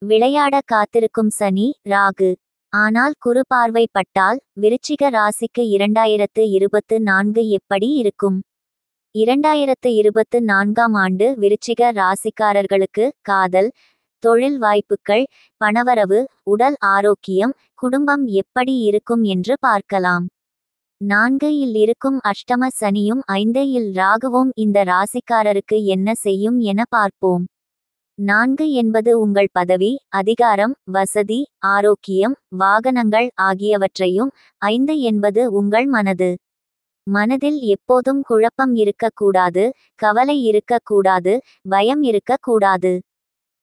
விளையாட காத்திருக்கும் சனி ராகு. ஆனால் குரு பார்வை பட்டால் விருச்சிக ராசிக்கு 2024 எப்படி இருக்கும்? 2024ஆம் ஆண்டு விருச்சிக ராசிக்காரர்களுக்கு காதல், தொழில் வாய்ப்புகள், பணவரவு, உடல் ஆரோக்கியம், குடும்பம் எப்படி இருக்கும் என்று பார்க்கலாம். 4 இல் இருக்கும் அஷ்டம சனியும் 5 இல் ராகுவும் இந்த ராசிக்காரருக்கு என்ன செய்யும் என பார்ப்போம். 4 என்பது உங்கள் பதவி, அதிகாரம், வசதி, ஆரோக்கியம், வாகனங்கள் ஆகியவற்றையும், 5 என்பது உங்கள் மனது. மனதில் எப்போதும் குழப்பம் இருக்கக்கூடாது, கவலை இருக்கக்கூடாது, பயம் இருக்கக்கூடாது.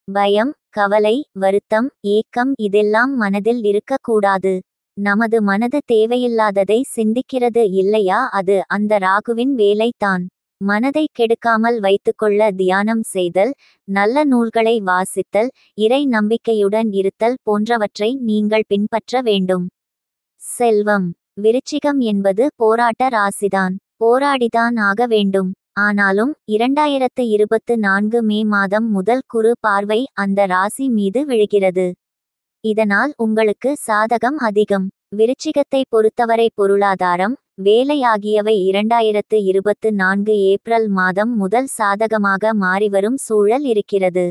பயம், கவலை, வருத்தம், ஏக்கம் இதெல்லாம் மனதில் இருக்கக்கூடாது. நமது மனது தேவையில்லாததை சிந்திக்கிறது இல்லையா, அது அந்த ராகுவின் வேலைதான். மனதை கெடுக்காமல் வைத்துக்கொள்ள தியானம் செய்தல், நல்ல நூல்களை வாசித்தல், இறை நம்பிக்கையுடன் இருத்தல் போன்றவற்றை நீங்கள் பின்பற்ற வேண்டும். செல்வம். விருச்சிகம் என்பது போராட்ட ராசிதான். போராடிதான் ஆக வேண்டும். ஆனாலும் 2024 மே மாதம் முதல் குரு பார்வை அந்த ராசி மீது விழுகிறது. இதனால் உங்களுக்கு சாதகம் அதிகம். விருச்சிகத்தை பொறுத்தவரை பொருளாதாரம், வேலை ஆகியவை 2024 ஏப்ரல் மாதம் முதல் சாதகமாக மாறிவரும் சூழல் இருக்கிறது.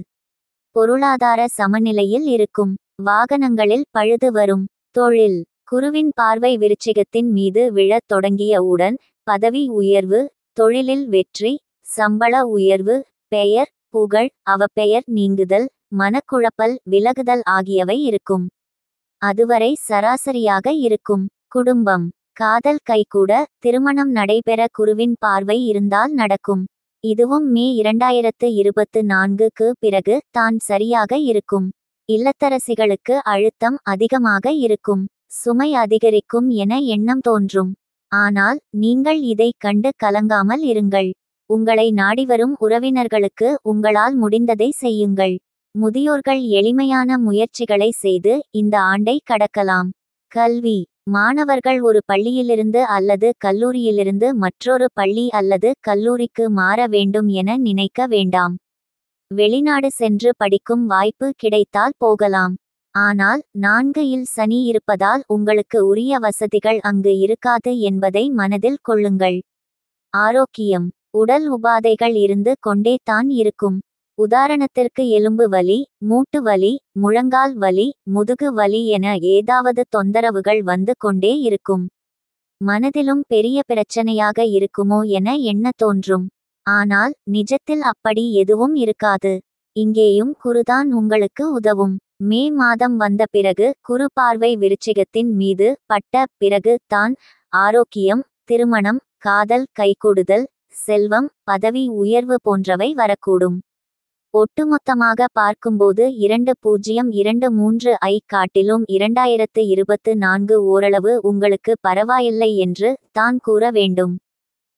பொருளாதார சமநிலையில் இருக்கும். வாகனங்களில் பழுது வரும். தொழில். குருவின் பார்வை விருச்சிகத்தின் மீது விழத் தொடங்கியவுடன் பதவி உயர்வு, தொழிலில் வெற்றி, சம்பள உயர்வு, பெயர், புகழ், அவப்பெயர் நீங்குதல், மனக்குழப்பல் விலகுதல் ஆகியவை இருக்கும். அதுவரை சராசரியாக இருக்கும். குடும்பம். காதல் கைகூட, திருமணம் நடைபெற குருவின் பார்வை இருந்தால் நடக்கும். இதுவும் மே 2024க்கு பிறகு தான் சரியாக இருக்கும். இல்லத்தரசிகளுக்கு அழுத்தம் அதிகமாக இருக்கும். சுமை அதிகரிக்கும் என எண்ணம் தோன்றும். ஆனால் நீங்கள் இதை கண்டு கலங்காமல் இருங்கள். உங்களை நாடிவரும் உறவினர்களுக்கு உங்களால் முடிந்ததை செய்யுங்கள். முதியோர்கள் எளிமையான முயற்சிகளை செய்து இந்த ஆண்டை கடக்கலாம். கல்வி. மாணவர்கள் ஒரு பள்ளியிலிருந்து அல்லது கல்லூரியிலிருந்து மற்றொரு பள்ளி அல்லது கல்லூரிக்கு மாற வேண்டும் என நினைக்க வேண்டாம். வெளிநாடு சென்று படிக்கும் வாய்ப்பு கிடைத்தால் போகலாம். ஆனால் 4 இல் சனி இருப்பதால் உங்களுக்கு உரிய வசதிகள் அங்கு இருக்காது என்பதை மனதில் கொள்ளுங்கள். ஆரோக்கியம். உடல் உபாதைகள் இருந்து கொண்டே தான் இருக்கும். உதாரணத்திற்கு எலும்பு வலி, மூட்டு வலி, முழங்கால் வலி, முதுகு வலி என ஏதாவது தொந்தரவுகள் வந்து கொண்டே இருக்கும். மனதிலும் பெரிய பிரச்சனையாக இருக்குமோ என எண்ண தோன்றும். ஆனால் நிஜத்தில் அப்படி எதுவும் இருக்காது. இங்கேயும் குருதான் உங்களுக்கு உதவும். மே மாதம் வந்த பிறகு குரு பார்வை விருச்சிகத்தின் மீது பட்ட பிறகு தான் ஆரோக்கியம், திருமணம், காதல் கைகூடுதல், செல்வம், பதவி உயர்வு போன்றவை வரக்கூடும். ஒட்டுமொத்தமாக பார்க்கும்போது 2023 ஐ காட்டிலும் 2024 ஓரளவு உங்களுக்கு பரவாயில்லை என்று தான் கூற வேண்டும்.